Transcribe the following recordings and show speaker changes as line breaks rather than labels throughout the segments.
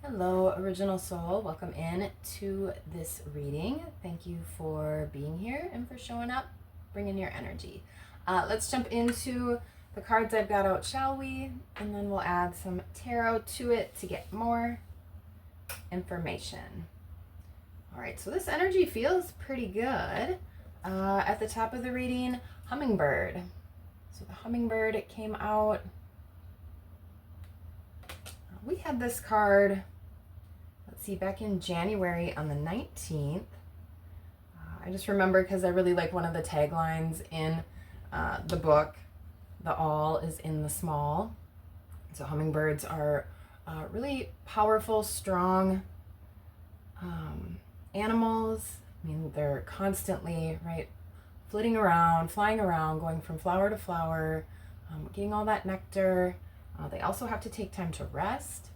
Hello, Original Soul. Welcome in to this reading. Thank you for being here and for showing up, bringing your energy. Let's jump into the cards I've got out, shall we? And then we'll add some tarot to it to get more information. All right, so this energy feels pretty good. At the top of the reading, hummingbird. So the hummingbird came out. We had this card, let's see, back in January on the 19th. I just remember because I really like one of the taglines in the book, the all is in the small. So hummingbirds are really powerful, strong animals. I mean, they're constantly, right, flitting around, flying around, going from flower to flower, getting all that nectar. They also have to take time to rest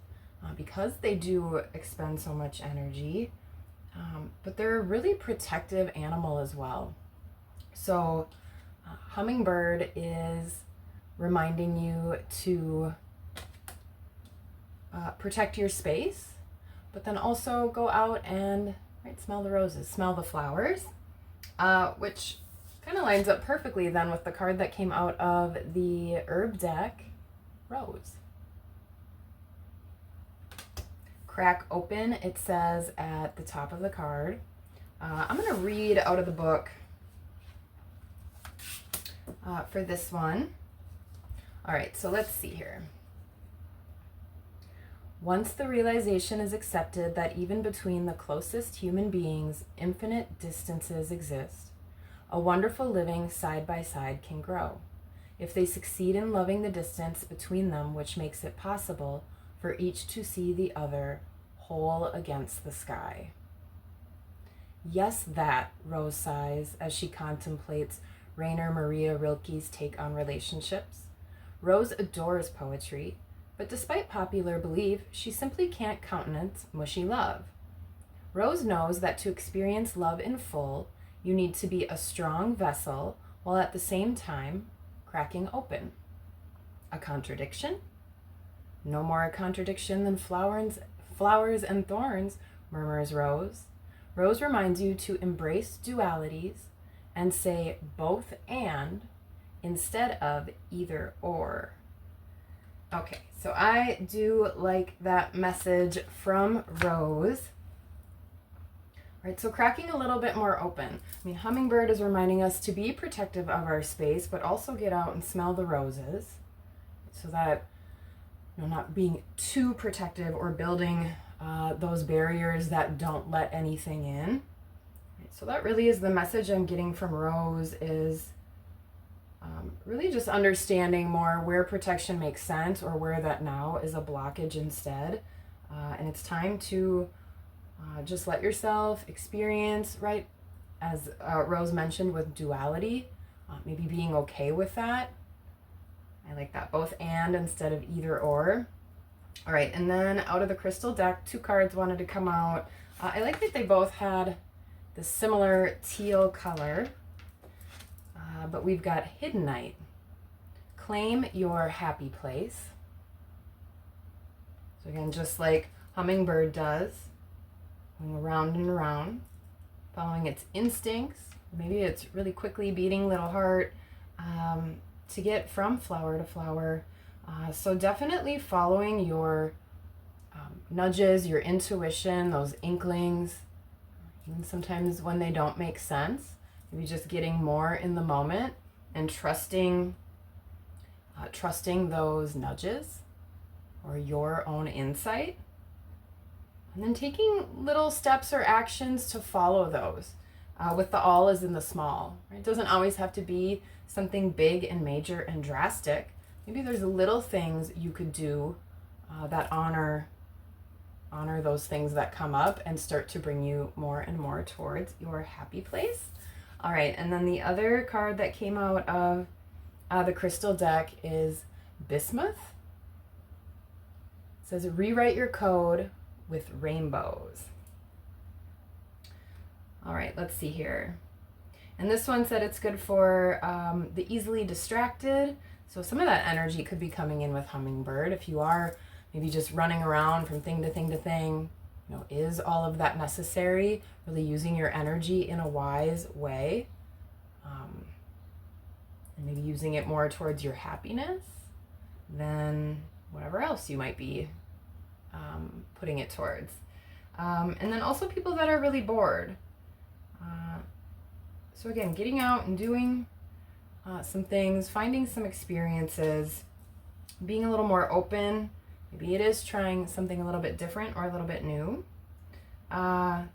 because they do expend so much energy, but they're a really protective animal as well. So hummingbird is reminding you to protect your space, but then also go out and smell the roses, smell the flowers, which kind of lines up perfectly then with the card that came out of the herb deck, rose. Crack open, it says at the top of the card. I'm going to read out of the book for this one. All right, so let's see here. Once the realization is accepted that even between the closest human beings, infinite distances exist, a wonderful living side by side can grow. If they succeed in loving the distance between them, which makes it possible for each to see the other whole against the sky. Yes, that, Rose sighs as she contemplates Rainer Maria Rilke's take on relationships. Rose adores poetry, but despite popular belief, she simply can't countenance mushy love. Rose knows that to experience love in full, you need to be a strong vessel while at the same time cracking open. A contradiction? No more a contradiction than flowers and thorns, murmurs Rose. Rose reminds you to embrace dualities and say both and instead of either or. Okay, so I do like that message from Rose. Right, so cracking a little bit more open. I mean, hummingbird is reminding us to be protective of our space, but also get out and smell the roses so that, not being too protective or building those barriers that don't let anything in. Right, so that really is the message I'm getting from Rose, is really just understanding more where protection makes sense or where that now is a blockage instead. And it's time to just let yourself experience, right, as Rose mentioned with duality, maybe being okay with that. I like that, both and instead of either or. All right, and then out of the crystal deck, two cards wanted to come out. I like that they both had the similar teal color, but we've got Hidden Night. Claim your happy place. So again, just like hummingbird does, going around and around, following its instincts. Maybe it's really quickly beating little heart to get from flower to flower. So definitely following your nudges, your intuition, those inklings, even sometimes when they don't make sense. Maybe just getting more in the moment and trusting those nudges or your own insight. And then taking little steps or actions to follow those. With the all is in the small. Right? It doesn't always have to be something big and major and drastic. Maybe there's little things you could do that honor those things that come up and start to bring you more and more towards your happy place. All right, and then the other card that came out of the crystal deck is Bismuth. It says, rewrite your code with rainbows. All right, let's see here. And this one said it's good for the easily distracted. So some of that energy could be coming in with hummingbird. If you are maybe just running around from thing to thing to thing. You know, is all of that necessary? Really using your energy in a wise way. And maybe using it more towards your happiness than whatever else you might be putting it towards. And then also people that are really bored. So again, getting out and doing some things, finding some experiences, being a little more open. Maybe it is trying something a little bit different or a little bit new. I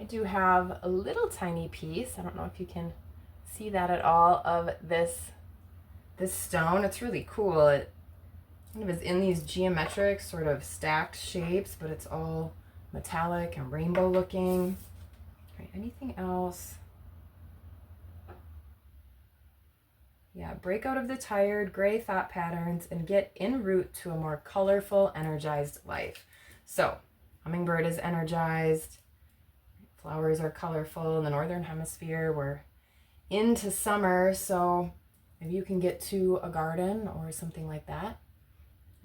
do have a little tiny piece. I don't know if you can see that at all, of this stone. It's really cool. It kind of is in these geometric sort of stacked shapes, but it's all metallic and rainbow looking. All right, anything else? Yeah, break out of the tired gray thought patterns and get en route to a more colorful, energized life. So, hummingbird is energized. Flowers are colorful in the northern hemisphere. We're into summer, so maybe you can get to a garden or something like that.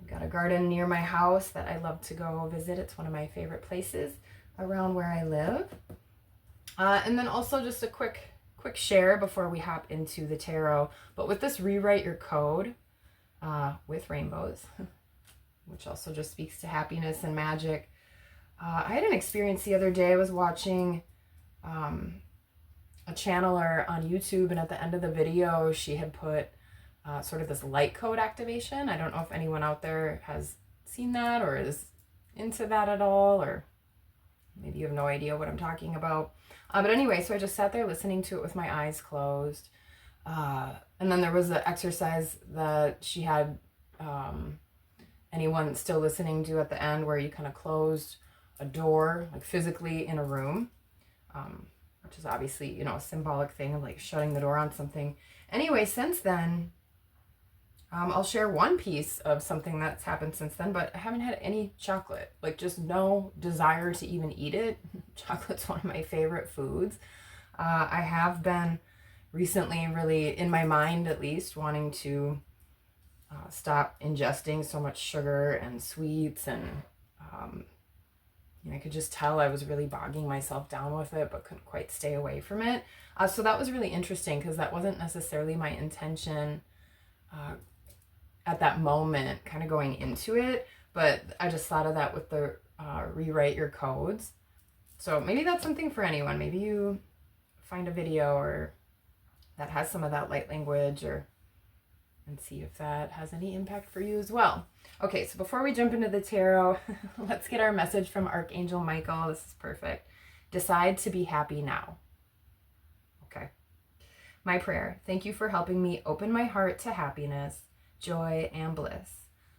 I've got a garden near my house that I love to go visit. It's one of my favorite places around where I live. And then also just a quick share before we hop into the tarot. But with this rewrite your code with rainbows, which also just speaks to happiness and magic. I had an experience the other day. I was watching a channeler on YouTube, and at the end of the video, she had put sort of this light code activation. I don't know if anyone out there has seen that or is into that at all, or maybe you have no idea what I'm talking about. But anyway, so I just sat there listening to it with my eyes closed. And then there was an exercise that she had anyone still listening do at the end, where you kind of closed a door, like physically in a room, which is obviously, you know, a symbolic thing of like shutting the door on something. Anyway, since then, I'll share one piece of something that's happened since then, but I haven't had any chocolate, like just no desire to even eat it. Chocolate's one of my favorite foods. I have been recently really, in my mind at least, wanting to stop ingesting so much sugar and sweets, and I could just tell I was really bogging myself down with it, but couldn't quite stay away from it. So that was really interesting, because that wasn't necessarily my intention at that moment, kind of going into it, but I just thought of that with the rewrite your codes. So maybe that's something for anyone. Maybe you find a video or that has some of that light language, and see if that has any impact for you as well. Okay, so before we jump into the tarot, let's get our message from Archangel Michael. This is perfect. Decide to be happy now. Okay. My prayer. Thank you for helping me open my heart to happiness, joy, and bliss.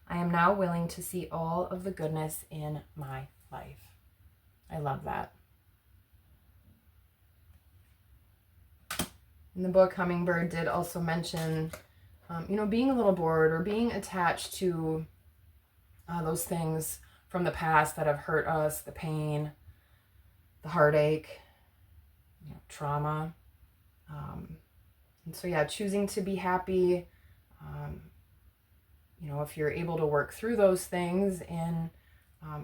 I am now willing to see all of the goodness in my life. I love that. In the book, Hummingbird did also mention, being a little bored or being attached to those things from the past that have hurt us, the pain, the heartache, trauma. And so, yeah, choosing to be happy, if you're able to work through those things in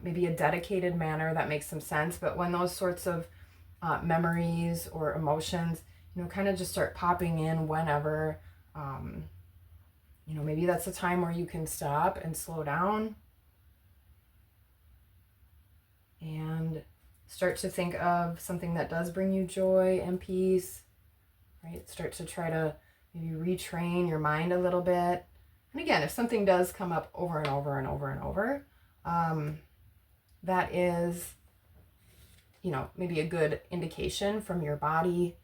maybe a dedicated manner, that makes some sense. But when those sorts of memories or emotions, kind of just start popping in whenever, maybe that's a time where you can stop and slow down and start to think of something that does bring you joy and peace, right? Start to try to maybe retrain your mind a little bit. And again, if something does come up over and over and over and over, that is, maybe a good indication from your body,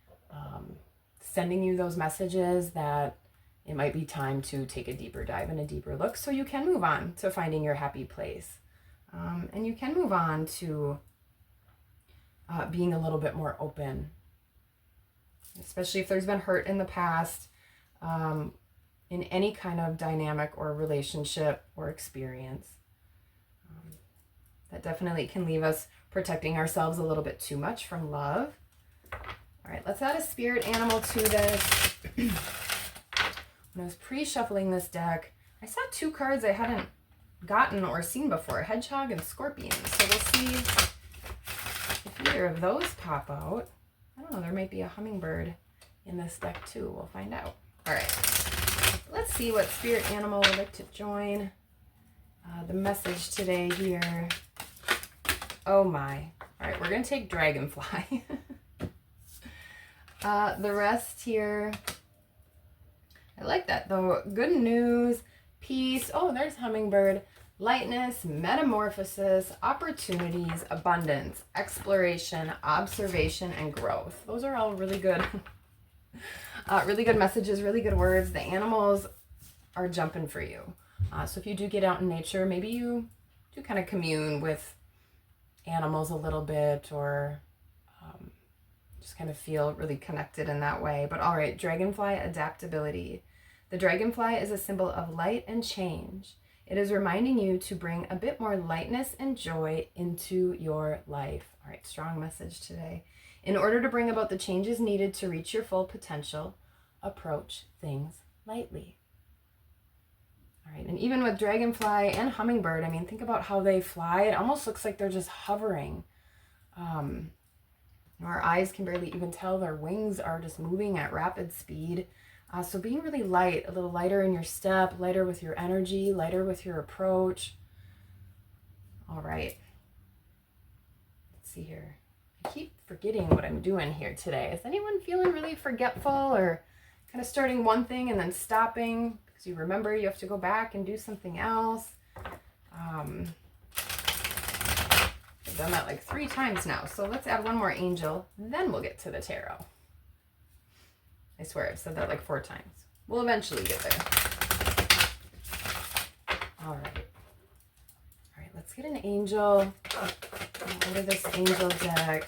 sending you those messages that it might be time to take a deeper dive and a deeper look, so you can move on to finding your happy place. And you can move on to being a little bit more open, especially if there's been hurt in the past, in any kind of dynamic or relationship or experience. That definitely can leave us protecting ourselves a little bit too much from love. All right, let's add a spirit animal to this. When I was pre-shuffling this deck, I saw two cards I hadn't gotten or seen before, hedgehog and scorpion. So we'll see if either of those pop out. I don't know, there might be a hummingbird in this deck too. We'll find out. All right, let's see what spirit animal would like to join the message today here. Oh my. All right, we're going to take dragonfly. The rest here, I like that though. Good news, peace. Oh, there's hummingbird. Lightness, metamorphosis, opportunities, abundance, exploration, observation, and growth. Those are all really good. Really good messages, really good words. The animals are jumping for you. So if you do get out in nature, maybe you do kind of commune with animals a little bit, or just kind of feel really connected in that way. But all right, dragonfly adaptability. The dragonfly is a symbol of light and change. It is reminding you to bring a bit more lightness and joy into your life. All right, strong message today. In order to bring about the changes needed to reach your full potential, approach things lightly. All right, and even with dragonfly and hummingbird, I mean, think about how they fly. It almost looks like they're just hovering. Our eyes can barely even tell. Their wings are just moving at rapid speed. So being really light, a little lighter in your step, lighter with your energy, lighter with your approach. All right. Let's see here. I keep forgetting what I'm doing here today. Is anyone feeling really forgetful, or kind of starting one thing and then stopping because you remember you have to go back and do something else? I've done that like 3 times now. So let's add one more angel, then we'll get to the tarot. I swear I've said that like 4 times. We'll eventually get there. All right. All right, let's get an angel. Out of this angel deck.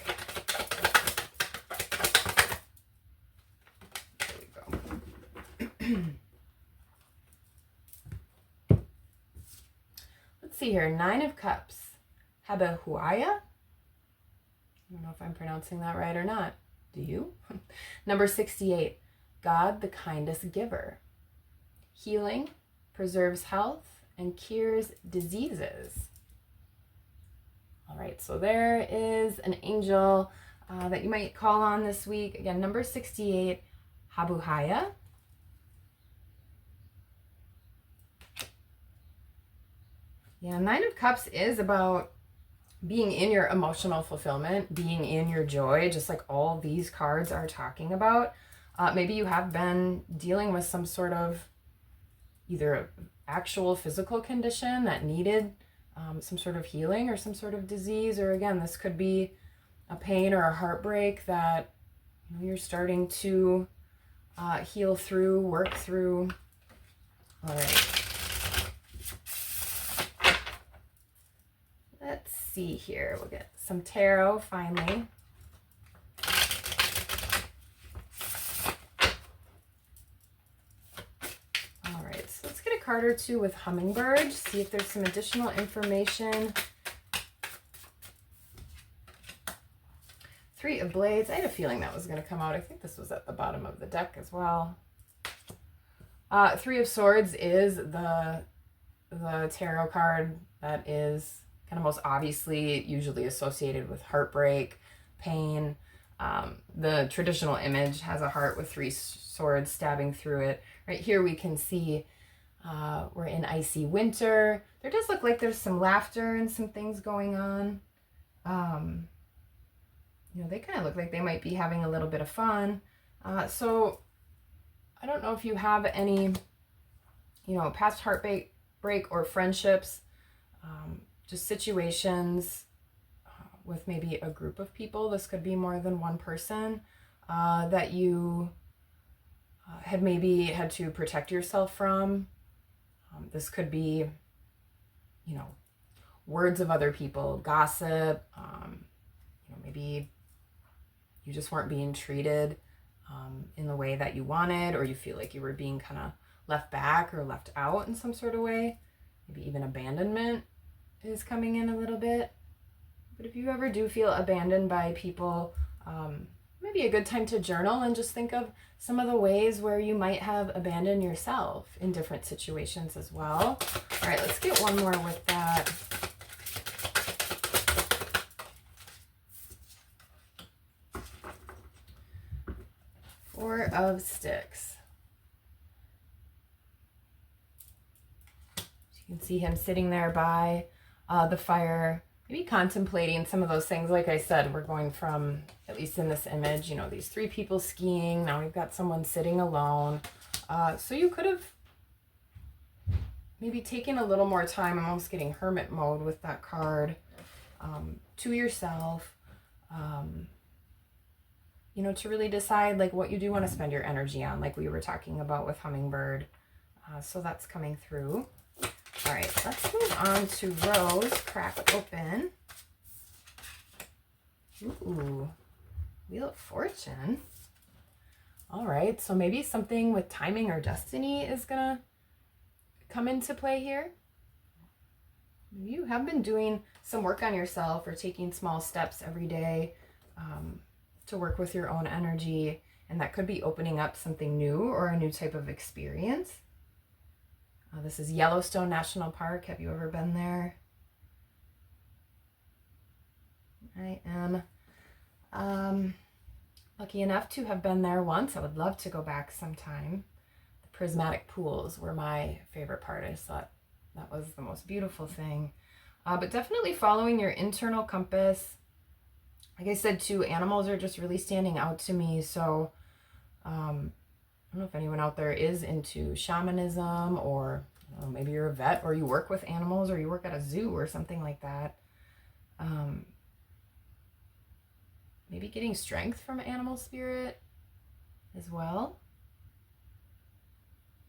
There we go. Let's see here. 9 of Cups. Habahuaya? I don't know if I'm pronouncing that right or not. Do you? Number 68. God, the kindest giver. Healing, preserves health, and cures diseases. All right, so there is an angel that you might call on this week. Again, number 68, Habuhaya. Yeah, 9 of Cups is about being in your emotional fulfillment, being in your joy, just like all these cards are talking about. Maybe you have been dealing with some sort of either actual physical condition that needed some sort of healing or some sort of disease, or again, this could be a pain or a heartbreak that you're starting to heal through, work through. All right. Let's see here. We'll get some tarot finally. All right, so let's get a card or two with hummingbird, see if there's some additional information. 3 of Blades. I had a feeling that was going to come out. I think this was at the bottom of the deck as well. 3 of Swords is the tarot card that is kind of most obviously usually associated with heartbreak, pain. The traditional image has a heart with 3 swords stabbing through it. Right here we can see we're in icy winter. There does look like there's some laughter and some things going on. They kind of look like they might be having a little bit of fun. So I don't know if you have any, past heartbreak or friendships, just situations with maybe a group of people. This could be more than one person that you had maybe had to protect yourself from. This could be, words of other people, gossip, maybe you just weren't being treated in the way that you wanted, or you feel like you were being kind of left back or left out in some sort of way. Maybe even abandonment is coming in a little bit. But if you ever do feel abandoned by people, maybe a good time to journal and just think of some of the ways where you might have abandoned yourself in different situations as well. All right, let's get one more with that. Four of Sticks. You can see him sitting there by the fire, maybe contemplating some of those things. Like I said, we're going from, at least in this image, you know, these three people skiing. Now we've got someone sitting alone. So you could have maybe taken a little more time. I'm almost getting hermit mode with that card, to yourself, you know, to really decide like what you do want to spend your energy on, like we were talking about with Hummingbird. So that's coming through. All right, let's move on to Rose. Crack open. Ooh, Wheel of Fortune. All right, so maybe something with timing or destiny is gonna come into play here. You have been doing some work on yourself or taking small steps every day to work with your own energy, and that could be opening up something new or a new type of experience. This is Yellowstone National Park. Have you ever been there? I am lucky enough to have been there once. I would love to go back sometime. The prismatic pools were my favorite part. I just thought that was the most beautiful thing. But definitely following your internal compass. Like I said, too, animals are just really standing out to me. So I don't know if anyone out there is into shamanism, or maybe you're a vet or you work with animals or you work at a zoo or something like that. Maybe getting strength from animal spirit as well.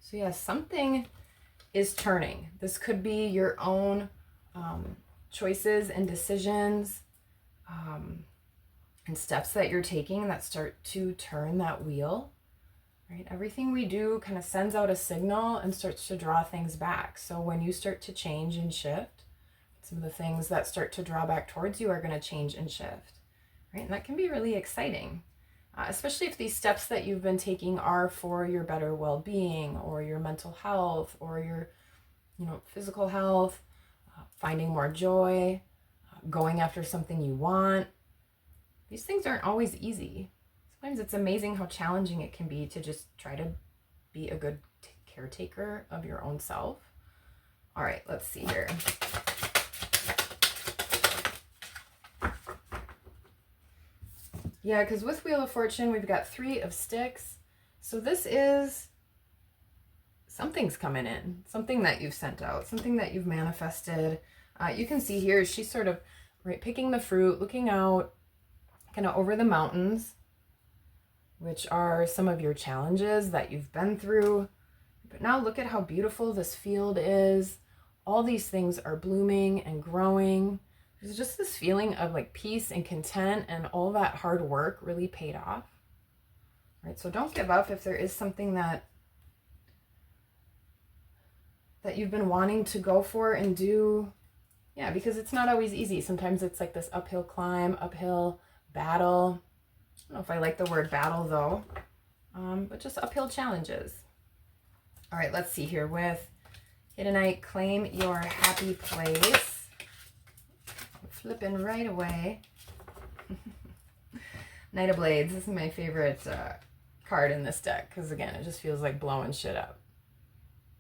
So yeah, something is turning. This could be your own choices and decisions and steps that you're taking that start to turn that wheel. Right? Everything we do kind of sends out a signal and starts to draw things back. So when you start to change and shift, some of the things that start to draw back towards you are going to change and shift. Right? And that can be really exciting, especially if these steps that you've been taking are for your better well-being or your mental health or your, physical health, finding more joy, going after something you want. These things aren't always easy. Sometimes it's amazing how challenging it can be to just try to be a good caretaker of your own self. All right, let's see here. Yeah, because with Wheel of Fortune, we've got 3 of Sticks. So this is something's coming in, something that you've sent out, something that you've manifested. You can see here, she's sort of picking the fruit, looking out kind of over the mountains, which are some of your challenges that you've been through. But now look at how beautiful this field is. All these things are blooming and growing. There's just this feeling of like peace and content, and all that hard work really paid off. Right? So don't give up if there is something that you've been wanting to go for and do. Yeah, because it's not always easy. Sometimes it's like this uphill climb, uphill battle. I don't know if I like the word battle though, but just uphill challenges. All right, let's see here with Hiddenite, claim your happy place. I'm flipping right away. Knight of Blades, this is my favorite card in this deck because again, it just feels like blowing shit up.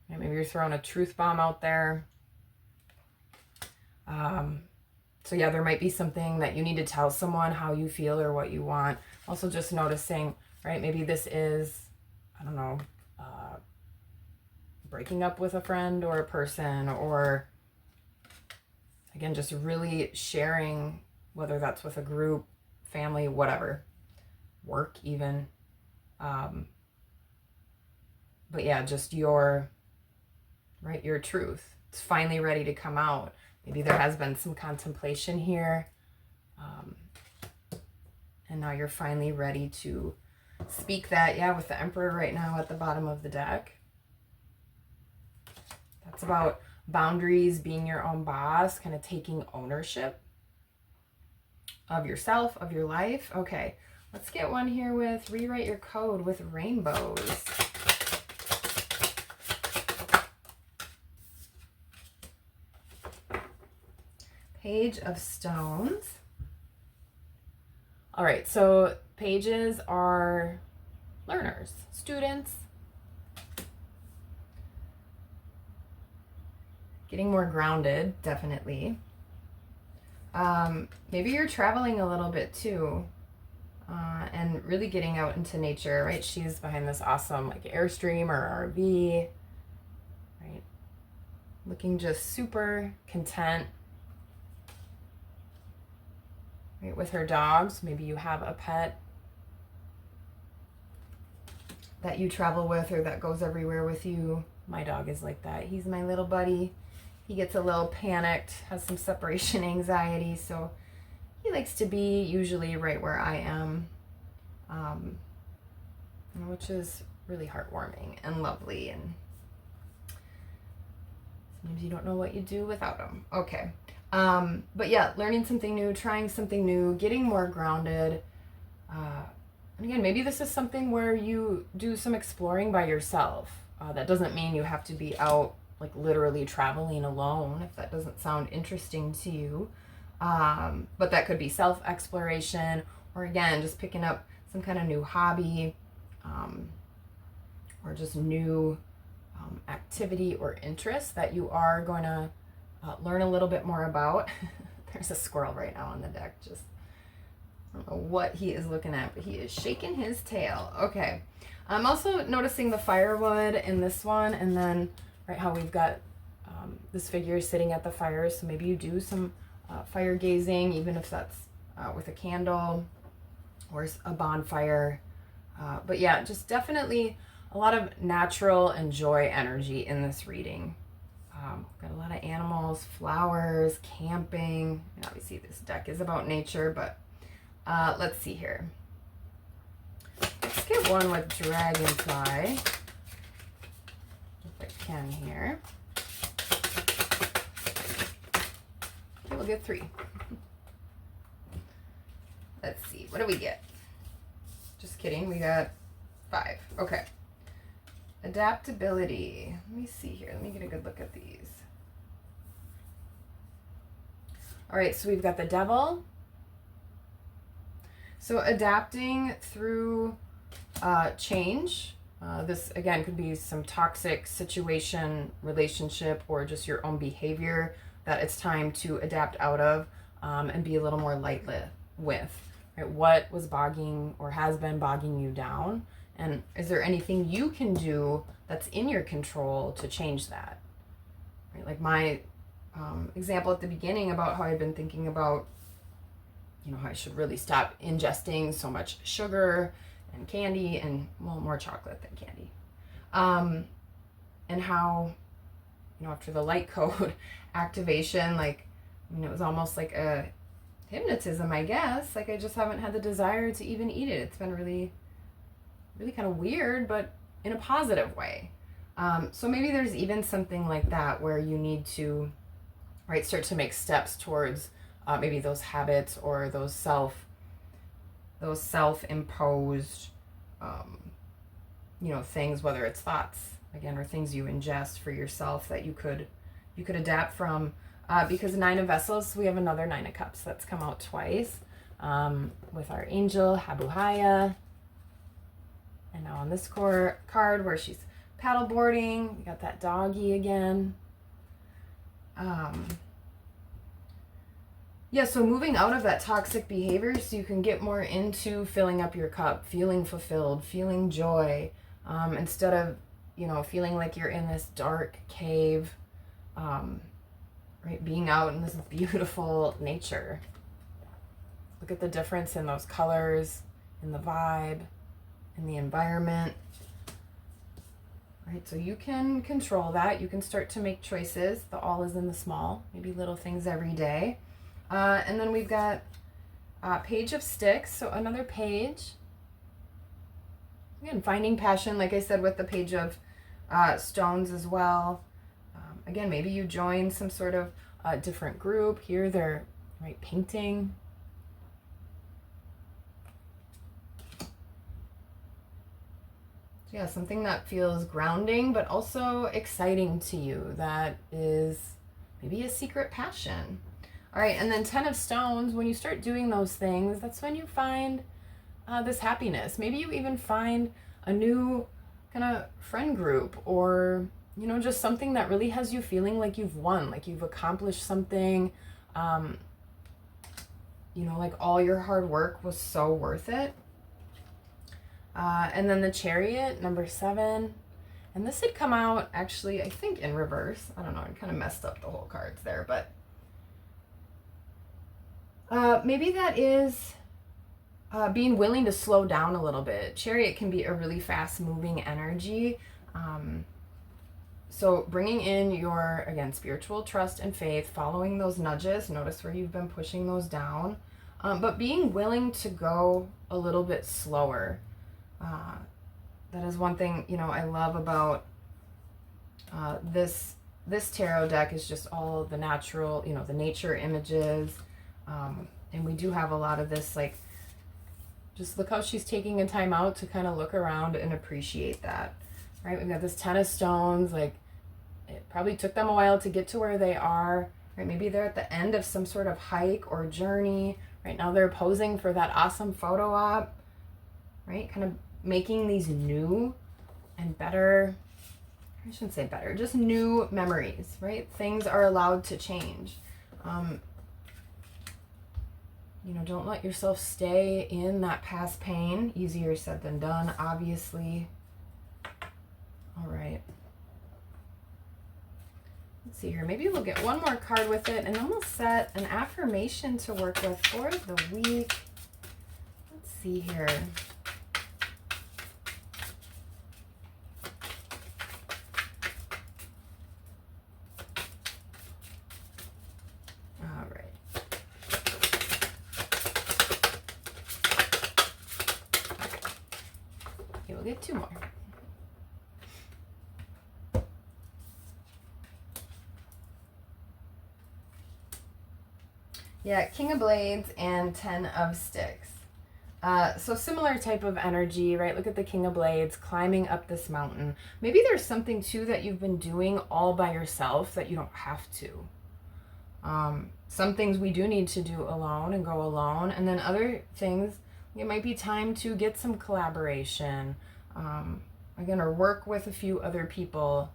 Maybe you're throwing a truth bomb out there. So yeah, there might be something that you need to tell someone how you feel or what you want. Also just noticing, right, maybe this is, I don't know, breaking up with a friend or a person, or again, just really sharing, whether that's with a group, family, whatever, work even. But yeah, just your truth. It's finally ready to come out. Maybe there has been some contemplation here. And now you're finally ready to speak that. Yeah, with the Emperor right now at the bottom of the deck. That's about boundaries, being your own boss, kind of taking ownership of yourself, of your life. Okay, Let's get one here with rewrite your code with rainbows. Page of Stones. All right, so pages are learners, students, getting more grounded, definitely. Maybe you're traveling a little bit too, and really getting out into nature, right? She's behind this awesome like Airstream or RV, right? Looking just super content, right? With her dogs. Maybe you have a pet that you travel with or that goes everywhere with you. My dog is like that. He's my little buddy. He gets a little panicked, has some separation anxiety, so he likes to be usually right where I am, which is really heartwarming and lovely, and sometimes you don't know what you do without him. Okay. But yeah, learning something new, trying something new, getting more grounded. And again, maybe this is something where you do some exploring by yourself. That doesn't mean you have to be out like literally traveling alone if that doesn't sound interesting to you. But that could be self-exploration, or again, just picking up some kind of new hobby, or just new activity or interest that you are going to learn a little bit more about. There's a squirrel right now on the deck. Just, I don't know what he is looking at, but he is shaking his tail. Okay. I'm also noticing the firewood in this one, and then right how we've got this figure sitting at the fire. So maybe you do some fire gazing, even if that's with a candle or a bonfire. But yeah, just definitely a lot of natural and joy energy in this reading. Got a lot of animals, flowers, camping. Obviously this deck is about nature, but let's see here. Let's get one with dragonfly, if I can here. Okay, we'll get 3. Let's see, what do we get? Just kidding, we got 5. Okay. Adaptability. Let me see here. Let me get a good look at these. All right, so we've got the devil. So adapting through change. This, again, could be some toxic situation, relationship, or just your own behavior that it's time to adapt out of, and be a little more light with. Right? What was bogging or has been bogging you down? And is there anything you can do that's in your control to change that? Right? Like my example at the beginning about how I've been thinking about, how I should really stop ingesting so much sugar and candy and, well, more chocolate than candy. And how, after the light code activation, like, it was almost like a hypnotism, I guess. Like I just haven't had the desire to even eat it. It's been really kind of weird, but in a positive way. So maybe there's even something like that where you need to, right, start to make steps towards maybe those habits or those self-imposed, things, whether it's thoughts, again, or things you ingest for yourself that you could adapt from. Because 9 of Vessels, we have another 9 of Cups that's come out twice, with our angel, Habuhaya. And now on this card where she's paddleboarding, we got that doggy again. Yeah, so moving out of that toxic behavior so you can get more into filling up your cup, feeling fulfilled, feeling joy, instead of, feeling like you're in this dark cave, right, being out in this beautiful nature. Look at the difference in those colors, in the vibe, in the environment. Right, so you can control that. You can start to make choices. The all is in the small, maybe little things every day. And then we've got Page of Sticks, so another page. Again, finding passion, like I said, with the Page of Stones as well. Again, maybe you join some sort of different group. Here they're, right, painting. Yeah, something that feels grounding, but also exciting to you. That is maybe a secret passion. All right, and then 10 of Stones, when you start doing those things, that's when you find this happiness. Maybe you even find a new kind of friend group, or, you know, just something that really has you feeling like you've won, like you've accomplished something. You know, like all your hard work was so worth it. And then the Chariot, number 7. And this had come out actually, I think, in reverse. I don't know, it kind of messed up the whole cards there, but maybe that is being willing to slow down a little bit. Chariot can be a really fast-moving energy. So bringing in your, again, spiritual trust and faith, following those nudges, notice where you've been pushing those down, but being willing to go a little bit slower. That is one thing, you know, I love about this tarot deck is just all the natural, you know, the nature images. And we do have a lot of this, like, just look how she's taking a time out to kind of look around and appreciate that, right? We've got this 10 of Stones, like, it probably took them a while to get to where they are, right? Maybe they're at the end of some sort of hike or journey. Right now they're posing for that awesome photo op, right? Kind of making these new and better, I shouldn't say better, just new memories, right? Things are allowed to change. You know, don't let yourself stay in that past pain. Easier said than done, obviously. All right. Let's see here. Maybe we'll get one more card with it, and then we'll set an affirmation to work with for the week. Let's see here. All right. Okay, we'll get 2 more. Yeah, King of Blades and 10 of Sticks. So similar type of energy, right? Look at the King of Blades climbing up this mountain. Maybe there's something too that you've been doing all by yourself that you don't have to. Some things we do need to do alone and go alone. And then other things, it might be time to get some collaboration. Again, or work with a few other people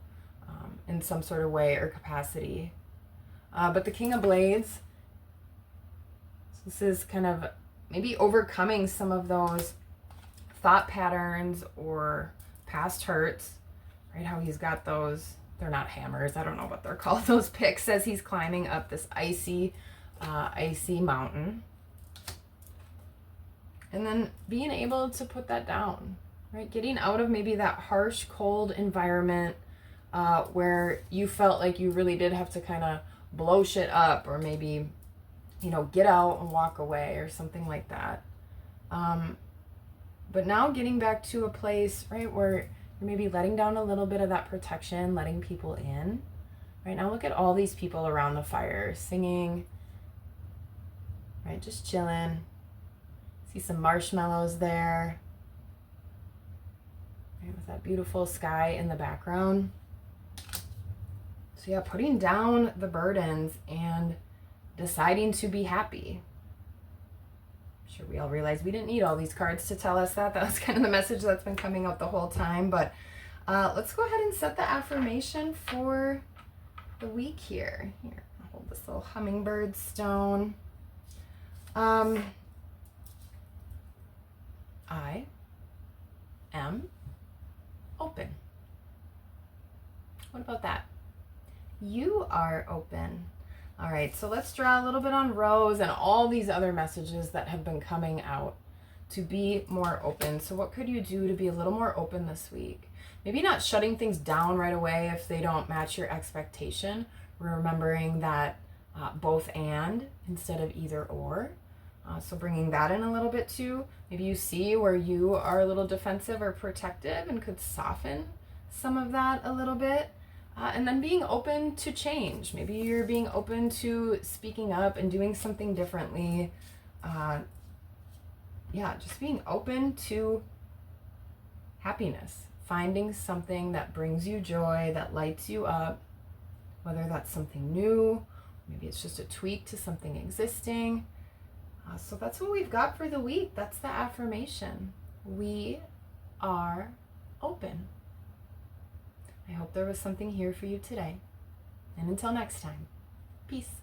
in some sort of way or capacity. But the King of Blades, this is kind of maybe overcoming some of those thought patterns or past hurts, right? How he's got those, they're not hammers, I don't know what they're called, those picks as he's climbing up this icy mountain. And then being able to put that down, right? Getting out of maybe that harsh, cold environment where you felt like you really did have to kind of blow shit up, or maybe, you know, get out and walk away or something like that. But now getting back to a place, right, where you're maybe letting down a little bit of that protection, letting people in. Right now, look at all these people around the fire singing, right, just chilling. See some marshmallows there, right, with that beautiful sky in the background. So yeah, putting down the burdens and deciding to be happy. I'm sure we all realize we didn't need all these cards to tell us that. That was kind of the message that's been coming out the whole time. But let's go ahead and set the affirmation for the week here. Here, I'll hold this little hummingbird stone. I am open. What about that? You are open. All right, so let's draw a little bit on Rose and all these other messages that have been coming out to be more open. So what could you do to be a little more open this week? Maybe not shutting things down right away if they don't match your expectation. Remembering that both and instead of either or. So bringing that in a little bit too. Maybe you see where you are a little defensive or protective and could soften some of that a little bit. And then being open to change. Maybe you're being open to speaking up and doing something differently. Yeah, just being open to happiness, finding something that brings you joy, that lights you up, whether that's something new, maybe it's just a tweak to something existing. So that's what we've got for the week. That's the affirmation. We are open. I hope there was something here for you today. And until next time, peace.